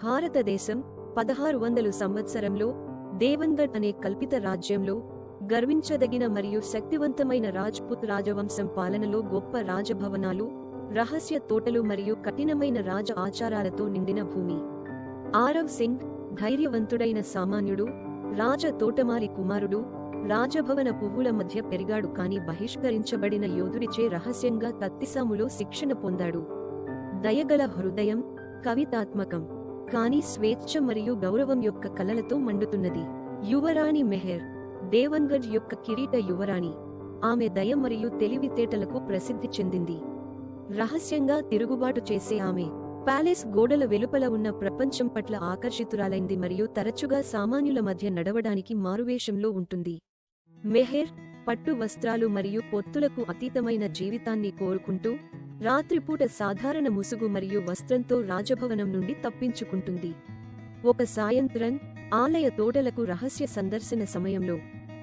భారతదేశం 1600 సంవత్సరంలో దేవన్గఢ్ అనే కల్పిత రాజ్యంలో గర్వించదగిన మరియు శక్తివంతమైన రాజ్పుత్ రాజవంశం పాలనలో గొప్ప రాజభవనాలు, రహస్య తోటలు మరియు కఠినమైన రాజ ఆచారాలతో నిండిన భూమి. ఆరవ్ సింగ్ ధైర్యవంతుడైన సామాన్యుడు, రాజ తోటమారి కుమారుడు, రాజభవన పువ్వుల మధ్య పెరిగాడు కాని బహిష్కరించబడిన యోధుడిచే రహస్యంగా కత్తిసాములో శిక్షణ పొందాడు. దయగల హృదయం, కవితాత్మకం కాని స్వేచ్ఛ మరియు గౌరవం యొక్క కలలతో మండుతున్నది. యువరాణి మెహర్ దేవన్గఢ్ యొక్క కిరీట యువరాణి. ఆమె దయ మరియు తెలివితేటలకు ప్రసిద్ధి చెందింది. రహస్యంగా తిరుగుబాటు చేసే ఆమె ప్యాలెస్ గోడల వెలుపల ఉన్న ప్రపంచం పట్ల ఆకర్షితురాలైంది మరియు తరచుగా సామాన్యుల మధ్య నడవడానికి మారువేషంలో ఉంటుంది. మెహర్ పట్టు వస్త్రాలు మరియు పొత్తులకు అతీతమైన జీవితాన్ని కోరుకుంటూ రాత్రిపూట సాధారణ ముసుగు మరియు వస్త్రంతో రాజభవనం నుండి తప్పించుకుంటుంది. ఒక సాయంత్రం ఆలయ తోటలకు రహస్య సందర్శన సమయంలో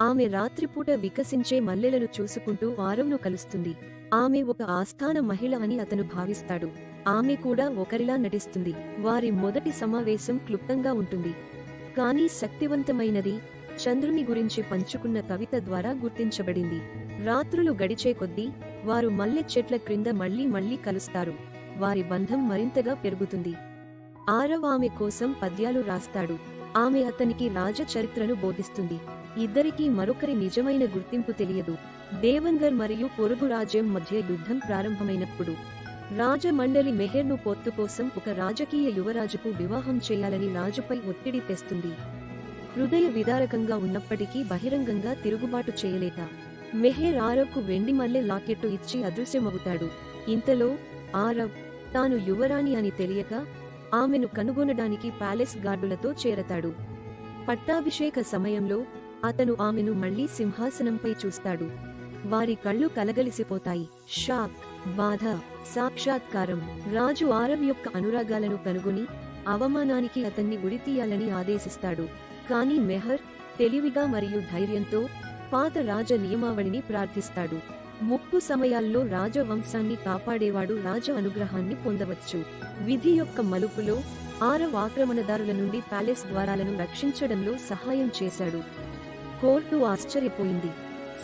ఆమె రాత్రిపూట వికసించే మల్లెలను చూసుకుంటూ ఆరవ్ను కలుస్తుంది. ఆమె ఒక ఆస్థాన మహిళ అని అతను భావిస్తాడు. ఆమె కూడా ఒకరిలా నటిస్తుంది. వారి మొదటి సమావేశం క్లుప్తంగా ఉంటుంది కానీ శక్తివంతమైనది. చంద్రుని గురించి పంచుకున్న కవిత ద్వారా గుర్తించబడింది. రాత్రులు గడిచే కొద్దీ వారు మల్లె చెట్ల క్రింద మళ్లీ కలుస్తారు. వారి బంధం మరింతగా పెరుగుతుంది. ఆరవ్ ఆమె కోసం పద్యాలు రాస్తాడు. ఆమె అతనికి రాజ చరిత్రను బోధిస్తుంది. ఇద్దరికీ మరొకరి నిజమైన గుర్తింపు తెలియదు. దేవన్గర్ మరియు పొరుగు రాజ్యం మధ్య యుద్ధం ప్రారంభమైనప్పుడు రాజమండలి మెహర్ను పొత్తు కోసం ఒక రాజకీయ యువరాజుకు వివాహం చేయాలని రాజుపై ఒత్తిడి తెస్తుంది. హృదయ విదారకంగా ఉన్నప్పటికీ బహిరంగంగా తిరుగుబాటు చేయలేక మెహర్ ఆరవ్కు వెండి మల్లె లాకెట్టు ఇచ్చి అదృశ్యమవుతాడు. ఇంతలో ఆరవ్ తాను యువరాణి అని తెలియక ఆమెను కనుగొనడానికి ప్యాలెస్ గార్డులతో చేరతాడు. పట్టాభిషేక సమయంలో అతను ఆమెను మళ్లీ సింహాసనంపై చూస్తాడు. వారి కళ్ళు కలగలిసిపోతాయి. షాక్, బాధ, సాక్షాత్కారం. రాజు ఆరవ్ యొక్క అనురాగాలను కనుగొని అవమానానికి అతన్ని ఉరితీయాలని ఆదేశిస్తాడు. కానీ మెహర్ తెలివిగా మరియు ధైర్యంతో పాత రాజ నియమావళిని ప్రార్థిస్తాడు. ముప్పు సమయాల్లో రాజవంశాన్ని కాపాడేవాడు రాజ అనుగ్రహాన్ని పొందవచ్చు. విధి యొక్క మలుపులో ఆరవ్ ఆక్రమణదారుల నుండి ప్యాలెస్ ద్వారాలను రక్షించడంలో సహాయం చేశాడు. కోర్టు ఆశ్చర్యపోయింది.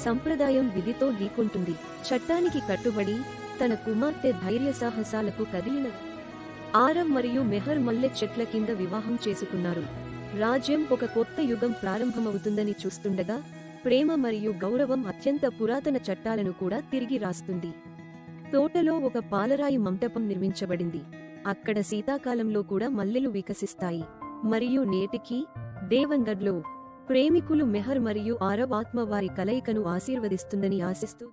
సంప్రదాయం విధితో ఢీకొంటుంది. చట్టానికి కట్టుబడి తన కుమార్తె ధైర్యసాహసాలకు కదిలిన ఆరవ్ మరియు మెహర్ మల్లె చెట్ల కింద వివాహం చేసుకున్నారు. రాజ్యం ఒక కొత్త యుగం ప్రారంభమవుతుందని చూస్తుండగా ప్రేమ మరియు గౌరవం అత్యంత పురాతన చట్టాలను కూడా తిరిగి రాస్తుంది. తోటలో ఒక పాలరాయి మంటపం నిర్మించబడింది. అక్కడ శీతాకాలంలో కూడా మల్లెలు వికసిస్తాయి. మరియు నేటికీ దేవన్గఢ్లో ప్రేమికులు మెహర్ మరియు ఆరవ్ ఆత్మ వారి కలయికను ఆశీర్వదిస్తుందని ఆశిస్తూ